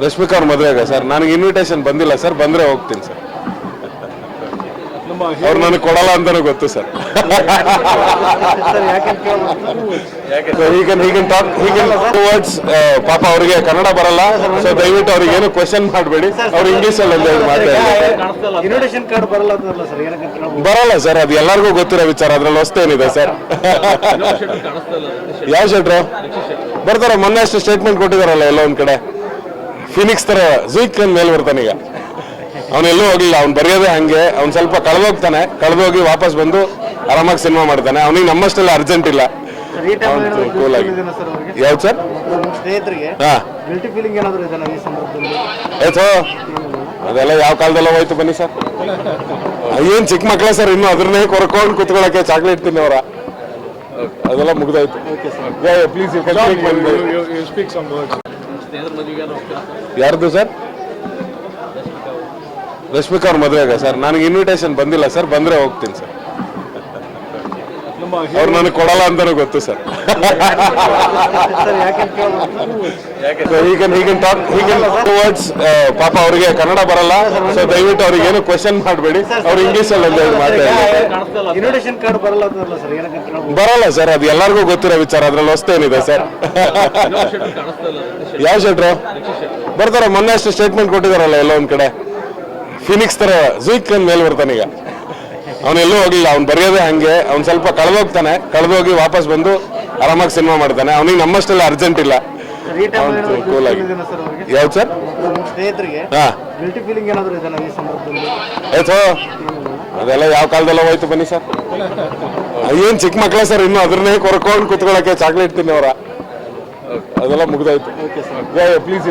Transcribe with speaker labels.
Speaker 1: ರಶ್ಮಿಕಾ ಅವ್ರ ಮದುವೆಗೆ ಸರ್ ನನಗೆ ಇನ್ವಿಟೇಷನ್ ಬಂದಿಲ್ಲ ಸರ್, ಬಂದ್ರೆ ಹೋಗ್ತೀನಿ ಸರ್. ಅವ್ರು ನನಗೆ ಕೊಡಲ್ಲ ಅಂತಾನೆ ಗೊತ್ತು ಸರ್. ಟುವರ್ಡ್ಸ್ ಪಾಪ ಅವ್ರಿಗೆ ಕನ್ನಡ ಬರಲ್ಲ, ಸೊ ದಯವಿಟ್ಟು ಅವ್ರಿಗೆ ಏನು ಕ್ವೆಶನ್ ಮಾಡಬೇಡಿ, ಅವ್ರು ಇಂಗ್ಲಿಷ್ ಅಲ್ಲಿ
Speaker 2: ಇನ್ವಿಟೇಷನ್ ಕಾರ್ಡ್
Speaker 1: ಬರಲ್ಲ ಸರ್. ಅದು ಎಲ್ಲರಿಗೂ ಗೊತ್ತಿರೋ ವಿಚಾರ, ಅದ್ರಲ್ಲಿ ಹೊಸ್ತೇನಿದೆ ಸರ್. ಯಾವ ಶೆಟ್ರು ಬರ್ತಾರೆ? ಮೊನ್ನೆ ಅಷ್ಟು ಸ್ಟೇಟ್ಮೆಂಟ್ ಕೊಟ್ಟಿದಾರಲ್ಲ ಎಲ್ಲ ಒಂದ್ ಕಡೆ, ಫಿನಿಕ್ಸ್ ತರ ಜೂಕ್ ಮೇಲೆ ಬರ್ತಾನೆ. ಈಗ ಅವನೆಲ್ಲೂ ಹೋಗ್ಲಿಲ್ಲ, ಅವ್ನು ಬರೆಯೋದೇ ಹಂಗೆ. ಅವ್ನು ಸ್ವಲ್ಪ ಕಳೆದೋಗ್ತಾನೆ, ಕಳೆದೋಗಿ ವಾಪಸ್ ಬಂದು ಆರಾಮಾಗಿ ಸಿನಿಮಾ ಮಾಡ್ತಾನೆ. ಅವನಿಗೆ ನಮ್ಮಷ್ಟೆಲ್ಲ ಅರ್ಜೆಂಟ್ ಇಲ್ಲ. ಕೂಲ್ ಆಗಿ. ಯಾವ್ದು ಸರ್? ಆಯ್ತು, ಅದೆಲ್ಲ ಯಾವ ಕಾಲದಲ್ಲ ಹೋಯ್ತು. ಬನ್ನಿ ಸರ್, ಏನ್ ಚಿಕ್ಕ ಮಕ್ಕಳ ಸರ್, ಇನ್ನು ಅದ್ರನ್ನೇ ಕೊರ್ಕೊಂಡು ಕುತ್ಕೊಳಕ್ಕೆ ಚಾಕ್ಲೇಟ್ ತಿನ್ನೋರ, ಅದೆಲ್ಲ ಮುಗ್ದಾಯ್ತು. ಪ್ಲೀಸ್ ಯಾರ್ದು ಸರ್? ರಶ್ಮಿಕಾ ಅವ್ರ ಮದುವೆಗೆ ಸರ್ ನನಗೆ ಇನ್ವಿಟೇಷನ್ ಬಂದಿಲ್ಲ ಸರ್, ಬಂದ್ರೆ ಹೋಗ್ತೀನಿ ಸರ್. ಅವ್ರು ನನಗೆ ಕೊಡಲ್ಲ ಅಂತಾನೆ ಗೊತ್ತು ಸರ್. ಟುವರ್ಡ್ಸ್ ಪಾಪ ಅವ್ರಿಗೆ ಕನ್ನಡ ಬರಲ್ಲ, ಸೊ ದಯವಿಟ್ಟು ಅವ್ರಿಗೆ ಏನು ಕ್ವೆಶನ್ ಮಾಡಬೇಡಿ, ಅವ್ರು ಇಂಗ್ಲಿಷ್ ಅಲ್ಲಿ
Speaker 2: ಇನ್ವಿಟೇಷನ್ ಕಾರ್ಡ್
Speaker 1: ಬರಲ್ಲ ಸರ್. ಅದು ಎಲ್ಲರಿಗೂ ಗೊತ್ತಿರೋ ವಿಚಾರ, ಅದ್ರಲ್ಲಿ ಹೊಸ್ತೇನಿದೆ ಸರ್. ಯಾವ ಶೆಟ್ರು ಬರ್ತಾರೆ? ಮೊನ್ನೆ ಅಷ್ಟು ಸ್ಟೇಟ್ಮೆಂಟ್ ಕೊಟ್ಟಿದಾರಲ್ಲ ಎಲ್ಲ ಒಂದ್ ಕಡೆ, ಫಿನಿಕ್ಸ್ ತರ ಜೂಕ್ ಮೇಲೆ ಬರ್ತಾನೆ. ಈಗ ಅವನೆಲ್ಲೂ ಹೋಗ್ಲಿಲ್ಲ, ಅವ್ನು ಬರೆಯೋದೇ ಹಂಗೆ. ಅವ್ನು ಸ್ವಲ್ಪ ಕಳೆದೋಗ್ತಾನೆ, ಕಳೆದೋಗಿ ವಾಪಸ್ ಬಂದು ಆರಾಮಾಗಿ ಸಿನಿಮಾ ಮಾಡ್ತಾನೆ. ಅವನಿಗೆ ನಮ್ಮಷ್ಟೆಲ್ಲ ಅರ್ಜೆಂಟ್ ಇಲ್ಲ. ಕೂಲ್ ಆಗಿ. ಯಾವ್ದು ಸರ್? ಆಯ್ತು, ಅದೆಲ್ಲ ಯಾವ ಕಾಲದಲ್ಲ ಹೋಯ್ತು. ಬನ್ನಿ ಸರ್, ಏನ್ ಚಿಕ್ಕ ಮಕ್ಕಳ ಸರ್, ಇನ್ನು ಅದ್ರನ್ನೇ ಕೊರ್ಕೊಂಡು ಕುತ್ಕೊಳಕ್ಕೆ ಚಾಕ್ಲೇಟ್ ತಿನ್ನೋರ, ಅದೆಲ್ಲ ಮುಗ್ದಾಯ್ತು. ಪ್ಲೀಸ್